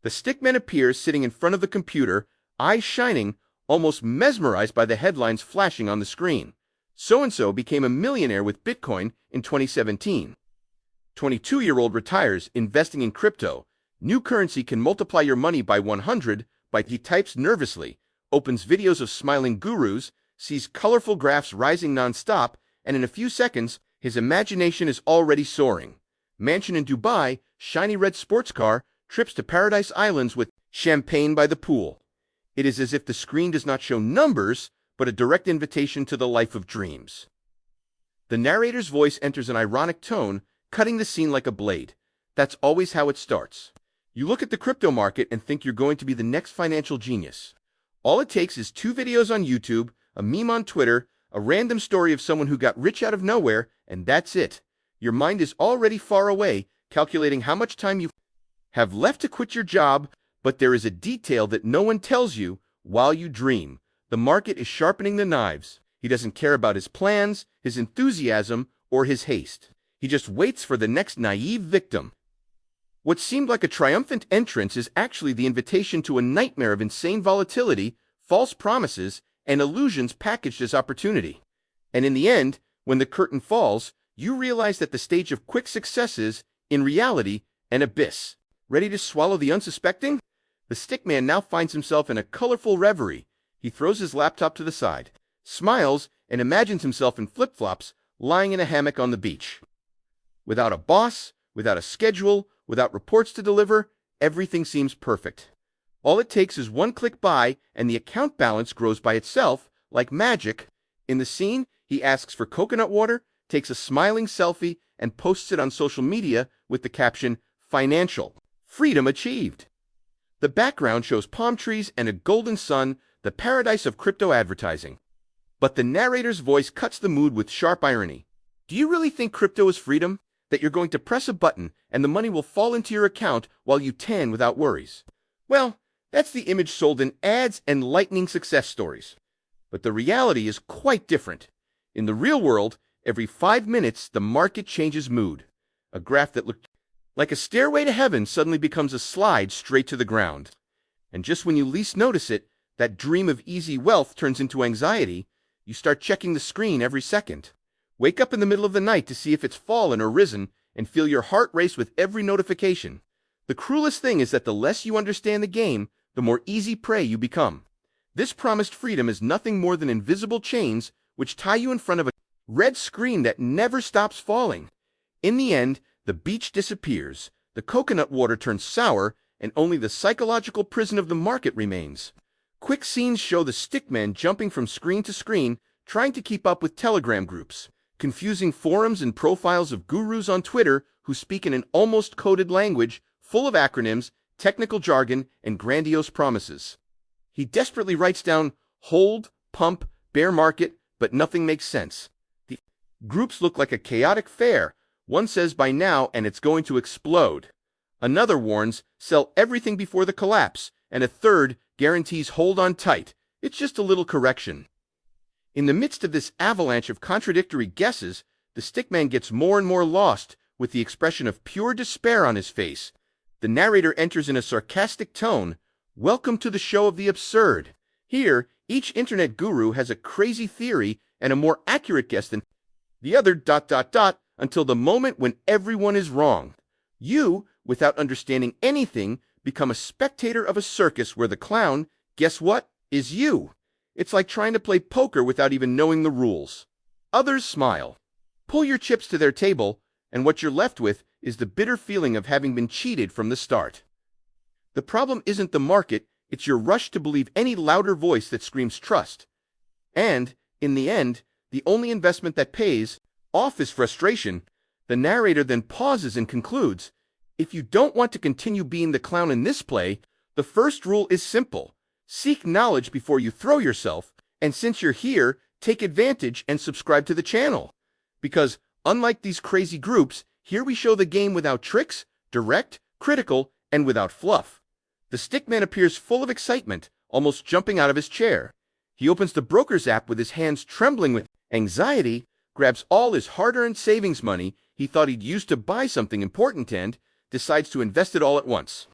The stickman appears sitting in front of the computer, eyes shining, almost mesmerized by the headlines flashing on the screen. So-and-so became a millionaire with Bitcoin in 2017. 22-year-old retires investing in crypto. New currency can multiply your money by 100. He types nervously, opens videos of smiling gurus, sees colorful graphs rising non-stop, and in a few seconds, his imagination is already soaring. Mansion in Dubai, shiny red sports car, trips to Paradise Islands with champagne by the pool. It is as if the screen does not show numbers, but a direct invitation to the life of dreams. The narrator's voice enters an ironic tone, cutting the scene like a blade. That's always how it starts. You look at the crypto market and think you're going to be the next financial genius. All it takes is 2 videos on YouTube, a meme on Twitter, a random story of someone who got rich out of nowhere, and that's it. Your mind is already far away, calculating how much time you have left to quit your job, but there is a detail that no one tells you while you dream. The market is sharpening the knives. He doesn't care about his plans, his enthusiasm, or his haste. He just waits for the next naive victim. What seemed like a triumphant entrance is actually the invitation to a nightmare of insane volatility, false promises, and illusions packaged as opportunity. And in the end, when the curtain falls, you realize that the stage of quick success is, in reality, an abyss. Ready to swallow the unsuspecting? The stickman now finds himself in a colorful reverie. He throws his laptop to the side, smiles, and imagines himself in flip-flops, lying in a hammock on the beach. Without a boss, without a schedule, without reports to deliver, everything seems perfect. All it takes is one click buy, and the account balance grows by itself, like magic. In the scene, he asks for coconut water, takes a smiling selfie, and posts it on social media with the caption, "Financial Freedom Achieved." The background shows palm trees and a golden sun, the paradise of crypto advertising. But the narrator's voice cuts the mood with sharp irony. Do you really think crypto is freedom? That you're going to press a button and the money will fall into your account while you tan without worries? Well, that's the image sold in ads and lightning success stories. But the reality is quite different. In the real world, every 5 minutes, the market changes mood. A graph that looked like a stairway to heaven suddenly becomes a slide straight to the ground. And just when you least notice it, that dream of easy wealth turns into anxiety. You start checking the screen every second. Wake up in the middle of the night to see if it's fallen or risen, and feel your heart race with every notification. The cruelest thing is that the less you understand the game, the more easy prey you become. This promised freedom is nothing more than invisible chains which tie you in front of a red screen that never stops falling. In the end, the beach disappears, the coconut water turns sour, and only the psychological prison of the market remains. Quick scenes show the stickman jumping from screen to screen, trying to keep up with Telegram groups, confusing forums and profiles of gurus on Twitter who speak in an almost coded language full of acronyms, technical jargon, and grandiose promises. He desperately writes down hold, pump, bear market, but nothing makes sense. The groups look like a chaotic fair. One says buy now and it's going to explode. Another warns sell everything before the collapse, and a third guarantees hold on tight. It's just a little correction. In the midst of this avalanche of contradictory guesses, the stickman gets more and more lost, with the expression of pure despair on his face. The narrator enters in a sarcastic tone, "Welcome to the show of the absurd. Here, each internet guru has a crazy theory and a more accurate guess than the other ... until the moment when everyone is wrong. You, without understanding anything, become a spectator of a circus where the clown, guess what, is you. It's like trying to play poker without even knowing the rules." Others smile. Pull your chips to their table, and what you're left with is the bitter feeling of having been cheated from the start. The problem isn't the market, it's your rush to believe any louder voice that screams trust. And, in the end, the only investment that pays off is frustration. The narrator then pauses and concludes, "If you don't want to continue being the clown in this play, the first rule is simple. Seek knowledge before you throw yourself, and since you're here, take advantage and subscribe to the channel. Because, unlike these crazy groups, here we show the game without tricks, direct, critical, and without fluff." The stickman appears full of excitement, almost jumping out of his chair. He opens the broker's app with his hands trembling with anxiety, grabs all his hard-earned savings money he thought he'd use to buy something important and decides to invest it all at once.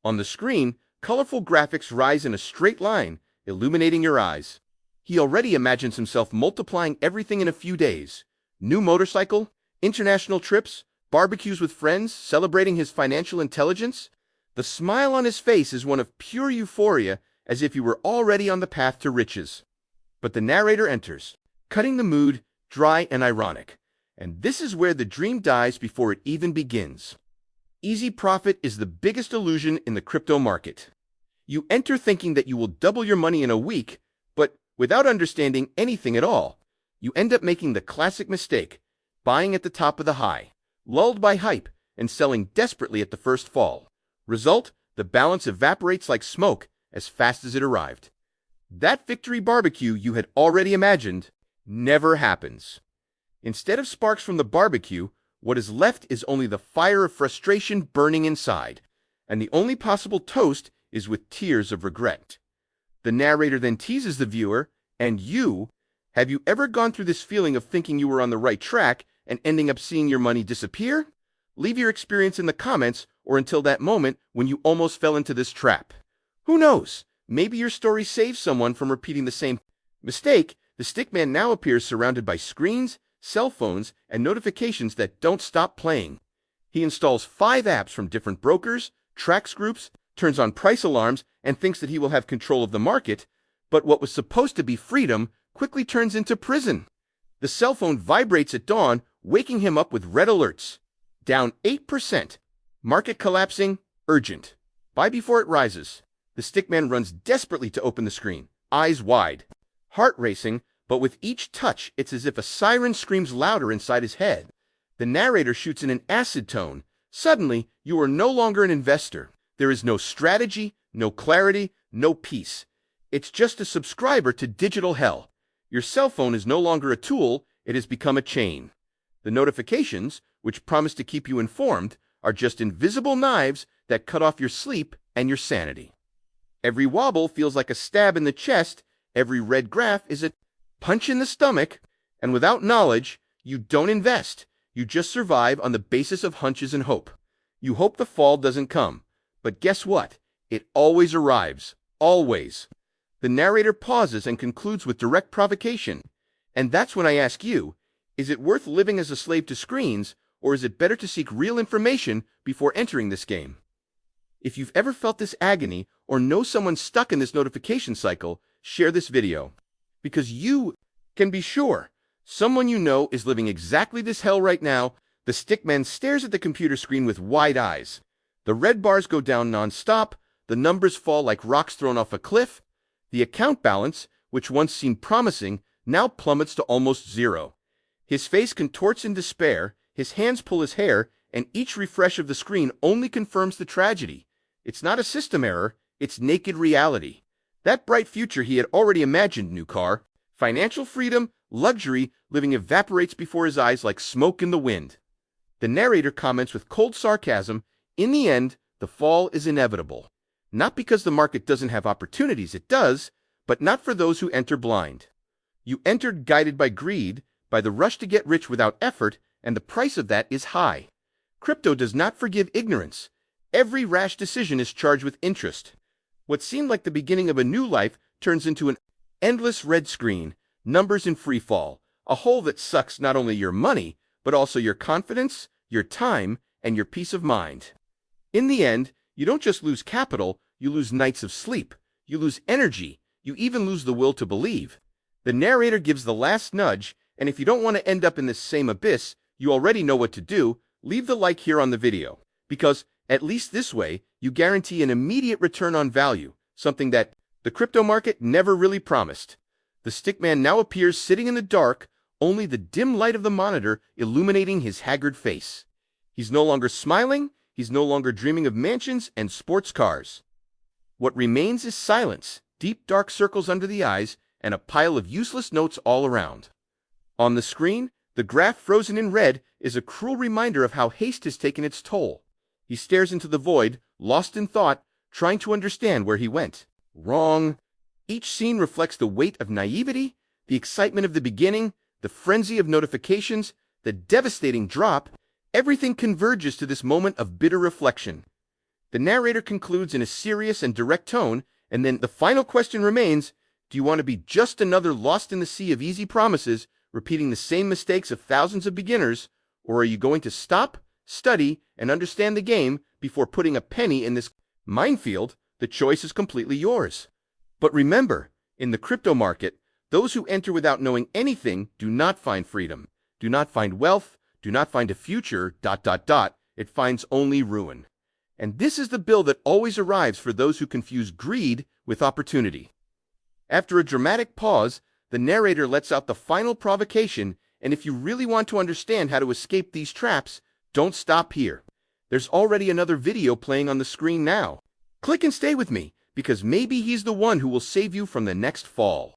On the screen, colorful graphics rise in a straight line, illuminating your eyes. He already imagines himself multiplying everything in a few days. New motorcycle, international trips, barbecues with friends, celebrating his financial intelligence. The smile on his face is one of pure euphoria, as if he were already on the path to riches. But the narrator enters, cutting the mood, dry and ironic. And this is where the dream dies before it even begins. Easy profit is the biggest illusion in the crypto market. You enter thinking that you will double your money in a week, but without understanding anything at all, you end up making the classic mistake, buying at the top of the high, lulled by hype, and selling desperately at the first fall. Result, the balance evaporates like smoke as fast as it arrived. That victory barbecue you had already imagined never happens. Instead of sparks from the barbecue, what is left is only the fire of frustration burning inside, and the only possible toast is with tears of regret. The narrator then teases the viewer, and you, have you ever gone through this feeling of thinking you were on the right track and ending up seeing your money disappear? Leave your experience in the comments or until that moment when you almost fell into this trap. Who knows? Maybe your story saves someone from repeating the same mistake. The stickman now appears surrounded by screens, cell phones, and notifications that don't stop playing. He installs 5 apps from different brokers, tracks groups, turns on price alarms, and thinks that he will have control of the market, but what was supposed to be freedom quickly turns into prison. The cell phone vibrates at dawn, waking him up with red alerts. Down 8%. Market collapsing, urgent. Buy before it rises. The stickman runs desperately to open the screen, eyes wide, heart racing, but with each touch it's as if a siren screams louder inside his head. The narrator shoots in an acid tone. Suddenly, you are no longer an investor. There is no strategy, no clarity, no peace. It's just a subscriber to digital hell. Your cell phone is no longer a tool, it has become a chain. The notifications, which promise to keep you informed, are just invisible knives that cut off your sleep and your sanity. Every wobble feels like a stab in the chest, every red graph is a punch in the stomach, and without knowledge, you don't invest. You just survive on the basis of hunches and hope. You hope the fall doesn't come, but guess what? It always arrives. Always. The narrator pauses and concludes with direct provocation. And that's when I ask you, is it worth living as a slave to screens, or is it better to seek real information before entering this game? If you've ever felt this agony or know someone stuck in this notification cycle, share this video. Because you can be sure someone you know is living exactly this hell right now. The stickman stares at the computer screen with wide eyes. The red bars go down non-stop, the numbers fall like rocks thrown off a cliff. The account balance, which once seemed promising, now plummets to almost zero. His face contorts in despair, his hands pull his hair, and each refresh of the screen only confirms the tragedy. It's not a system error, it's naked reality. That bright future he had already imagined, new car, financial freedom, luxury, living evaporates before his eyes like smoke in the wind. The narrator comments with cold sarcasm, in the end, the fall is inevitable. Not because the market doesn't have opportunities, it does, but not for those who enter blind. You entered guided by greed, by the rush to get rich without effort, and the price of that is high. Crypto does not forgive ignorance. Every rash decision is charged with interest. What seemed like the beginning of a new life turns into an endless red screen, numbers in free fall, a hole that sucks not only your money, but also your confidence, your time, and your peace of mind. In the end, you don't just lose capital, you lose nights of sleep, you lose energy, you even lose the will to believe. The narrator gives the last nudge, and if you don't want to end up in this same abyss, you already know what to do. Leave the like here on the video, because at least this way, you guarantee an immediate return on value, something that the crypto market never really promised. The stickman now appears sitting in the dark, only the dim light of the monitor illuminating his haggard face. He's no longer smiling, he's no longer dreaming of mansions and sports cars. What remains is silence, deep dark circles under the eyes, and a pile of useless notes all around. On the screen, the graph frozen in red is a cruel reminder of how haste has taken its toll. He stares into the void, lost in thought, trying to understand where he went. Wrong. Each scene reflects the weight of naivety, the excitement of the beginning, the frenzy of notifications, the devastating drop. Everything converges to this moment of bitter reflection. The narrator concludes in a serious and direct tone, and then the final question remains, do you want to be just another lost in the sea of easy promises, repeating the same mistakes of thousands of beginners, or are you going to stop, study, and understand the game before putting a penny in this minefield? The choice is completely yours. But remember, in the crypto market, those who enter without knowing anything do not find freedom, do not find wealth, do not find a future, ... It finds only ruin. And this is the bill that always arrives for those who confuse greed with opportunity. After a dramatic pause, the narrator lets out the final provocation, and if you really want to understand how to escape these traps, don't stop here. There's already another video playing on the screen now. Click and stay with me, because maybe he's the one who will save you from the next fall.